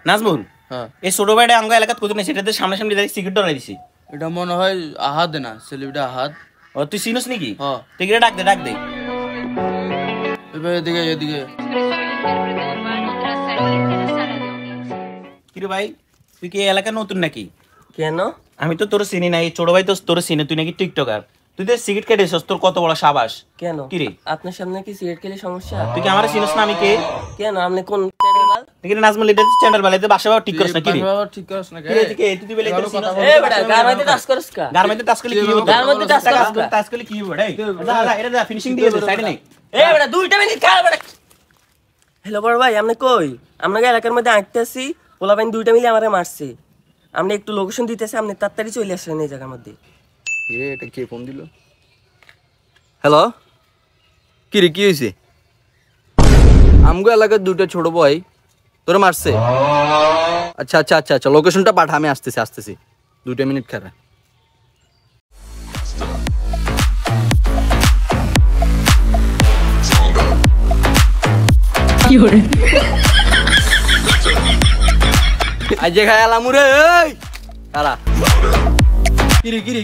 নাজমুল হ্যাঁ এই ছোট ভাইটা আমগো এলাকাত কত নেই সেটাতে সামনে সামনে দাঁড়িয়ে সিগারেট ধরাই দিছি এটা মনে হয় আহাদ না সেলিব্রিটি আহাদ ও তুই চিনিস নাকি হ্যাঁ তুই ডাক দে এবার এদিকে কিরে ভাই তুই কি এই এলাকা নতুন নাকি কেন আমি তো তোর চিনি নাই ছোট ভাই তো তোর চিনি তুই নাকি টিকটকার তুই তো সিগারেট কেটেছিস তোর কত বড় সাবাস কেন কিরে আপনার সামনে কি সিগারেট খেলে সমস্যা তুই কি আমার চিনিস না আমি কে কেন আপনি কোন চ্যানেল তুই নাজমুল এটা স্ট্যান্ডার্ড বালে তো বাসা ঠিক করিস না কিরে ঠিক করছ না কিরে তুই বলে এটা চিনিস এ বেটা গারমাইতে টাচ করছ কা গারমেন্টে টাচ করলে কি হবে গারমাইতে টাচ করছ কা টাচ করলে কি হবে যা এটা যা ফিনিশিং দিয়ে দে সাইডে নেই এ বেটা 2টা মিনিট খা বেটা হ্যালো বড় ভাই আপনি কই আপনাকে এলাকার মধ্যে আইতেছি পোলাপাইন 2টা মিলে আমারে মারছে আপনি একটু লোকেশন দিতেছে আপনি তাড়াতাড়ি চলে আসেন এই জায়গার মধ্যে এটা কে ফোন দিল হ্যালো কি রে কি হয়েছে আমগো এলাকার দুটো ছোট ভাই তোরা মারছে আচ্ছা লোকেশনটা পাঠা আমি আসতেছি 2 মিনিট খারা কি হরে আজে খায়ালাম রে এই কারা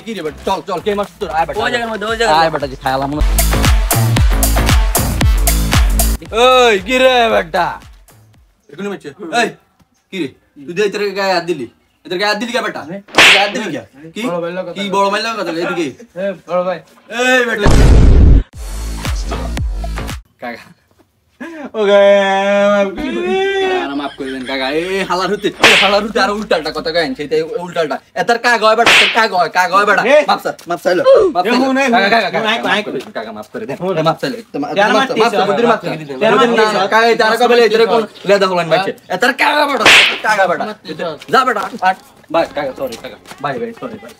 কিরে বাট চল কে মারছ তোর আয় বেটা ওই জায়গার মধ্যে আয় বেটা যে খায়ালাম না ওই কিরে বেটা এখনো মেছে এই কিরে তুই দে তোর গায়ে হাত দিলি এদের গায়ে হাত দিলি কে বেটা গায়ে হাত দিলি কি বড় মাইলা কথা এদিকে বড় ভাই এই বেটা কাকা ওকে মাফ করে দেন কাকা এই হালার হতে আর উল্টাটা কথা গায়ন সেটাই উল্টাটা এতার কাগ হয় বেটা কাগ হয় বেটা মাফ চাইলো কাকা মাফ করে দেন মাফ চাইলো মাফ বুদ্ধির মাফ করে দিন কাকা তার কবলে এদের কোন লেদা হলেন বাইছে এতার কাগ বেটা যা বেটা বাই কাকা সরি কাকা বাই সরি বাই